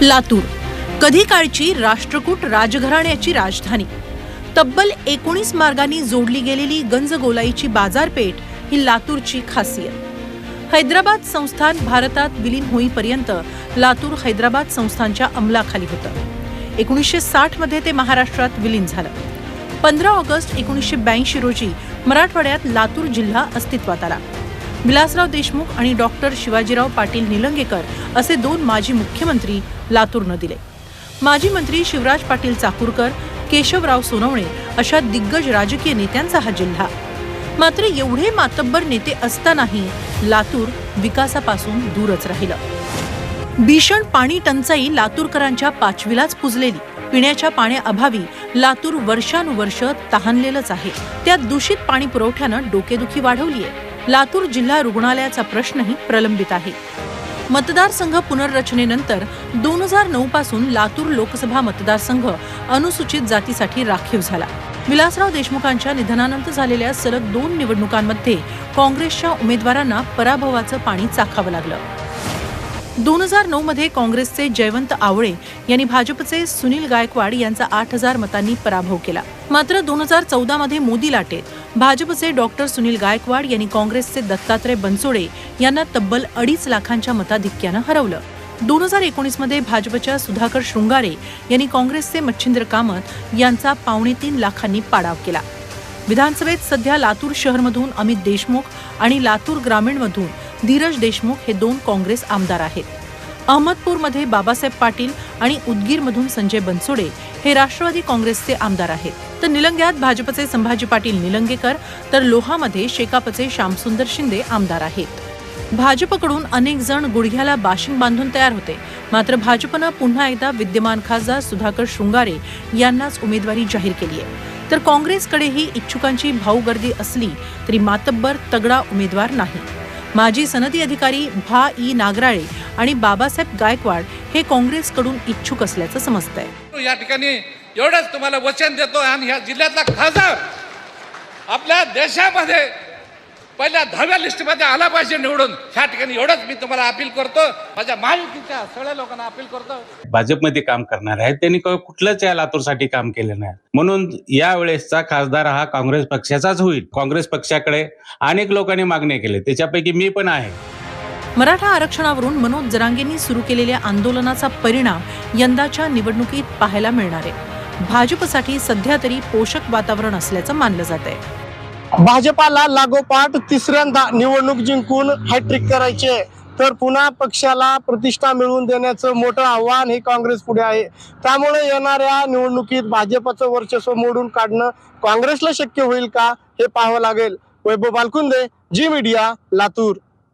लातूर कधी काळची राष्ट्रकूट राजघराण्याची राजधानी, तब्बल 19 मार्गांनी जोडली गेलेली गंजगोलाईची बाजारपेठ ही लातूरची खासियत। हैदराबाद संस्थान भारतात विलीन होईपर्यंत लातूर हैदराबाद संस्थानच्या अंमलाखाली होतं। 1960 मध्ये ते महाराष्ट्रात विलीन झालं। 15 ऑगस्ट 1982 रोजी मराठवाड्यात लातूर जिल्हा अस्तित्वात आला। विलासराव देशमुख आणि डॉक्टर शिवाजीराव पाटील निलंगेकर असे दोन माजी मुख्यमंत्री लातूरनं दिले। माजी मंत्री शिवराज पाटील चाकूरकर, केशवराव सोनवणे अशा दिग्गज राजकीय नेत्यांचा हा जिल्हा। मात्र एवढे मातब्बर नेते असतानाही लातूर विकासापासून दूरच राहिलं। भीषण पाणी टंचाई लातूरकरांच्या पाचवीलाच पुजलेली। पिण्याच्या पाण्याअभावी लातूर वर्षानुवर्ष तहानलेलंच आहे। त्यात दूषित पाणी पुरवठ्यानं डोकेदुखी वाढवली आहे। लातूर जिल्हा रुग्णालयाचा प्रश्नही प्रलंबित आहे। मतदारसंघ पुनर्रचनेनंतर 2009 पासून लातूर लोकसभा मतदारसंघ अनुसूचित जातीसाठी राखीव झाला। विलासराव देशमुखांच्या निधनानंतर झालेल्या सलग 2 निवडणुकांमध्ये काँग्रेसच्या उमेदवारांना पराभवाचं पाणी चाखावं लागलं। 2009 मध्ये काँग्रेसचे जयवंत आवळे यांनी भाजपचे सुनील गायकवाड यांचा 8000 मतांनी पराभव केला। मात्र 2014 मध्ये मोदी लाटेत भाजपचे डॉक्टर सुनील गायकवाड यांनी काँग्रेसचे दत्तात्रय बनसोडे यांना तब्बल 2.5 लाखांच्या मताधिक्यानं हरवलं। 2019 मध्ये भाजपच्या सुधाकर शृंगारे यांनी काँग्रेसचे मच्छिंद्र कामत यांचा 2.25 लाखांनी पाडाव केला। विधानसभेत सध्या लातूर शहरमधून अमित देशमुख आणि लातूर ग्रामीणमधून धीरज देशमुख हे 2 काँग्रेस आमदार आहेत। अहमदपूरमध्ये बाबासाहेब पाटील आणि उदगीरमधून संजय बनसोडे हे राष्ट्रवादी काँग्रेसचे आमदार आहेत। तर निलंग्यात भाजपचे संभाजी पाटील निलंगेकर तर लोहामध्ये शेकापचे श्यामसुंदर शिंदे आमदार आहेत। भाजपकडून अनेक जण गुडघ्याला बाशिंग बांधून तयार होते। मात्र भाजपनं पुन्हा एकदा विद्यमान खासदार सुधाकर शृंगारे यांनाच उमेदवारी जाहीर केली आहे। तर काँग्रेसकडेही इच्छुकांची भाऊगर्दी असली तरी मातब्बर तगडा उमेदवार नाही। माजी सनदी अधिकारी भा ई नागराळे आणि बाबासाहेब गायकवाड हे काँग्रेसकडून इच्छुक असल्याचं समजतंय। या ठिकाणी एवढंच तुम्हाला वचन देतो आणि ह्या जिल्ह्यातला खासदार आपल्या देशामध्ये पहिल्या 10व्या लिस्टमध्ये आला पाहिजे निवडून। ह्या ठिकाणी एवढंच मी तुम्हाला अपील करतो, माझ्या महायुतीच्या सगळ्या लोकांना अपील करतो। भाजपमध्ये काम करणार आहेत, त्यांनी कुठलंच या लातूरसाठी काम केलं नाही, म्हणून या वेळेसचा खासदार हा काँग्रेस पक्षाचाच होईल। काँग्रेस पक्षाकडे अनेक लोकांनी मागणी केली, त्याच्यापैकी मी पण आहे। मराठा आरक्षणावरून मनोज जरांगेंनी सुरू केलेल्या आंदोलनाचा परिणाम यंदाच्या निवडणुकीत पाहायला मिळणार आहे। भाजपसाठी सध्या तरी पोषक वातावरण असल्याचं मानलं जात आहे। भाजपाला लागोपाठ तिसऱ्यांदा निवडणूक जिंकून हॅट्रिक करायचे, तर पुन्हा पक्षाला प्रतिष्ठा मिळवून देण्याचं मोठं आव्हान हे काँग्रेस पुढे आहे। त्यामुळे येणाऱ्या निवडणुकीत भाजपचं वर्चस्व मोडून काढणं काँग्रेसला शक्य होईल का हे पाहावं लागेल। वैभव बालकुंदे, जी मीडिया, लातूर।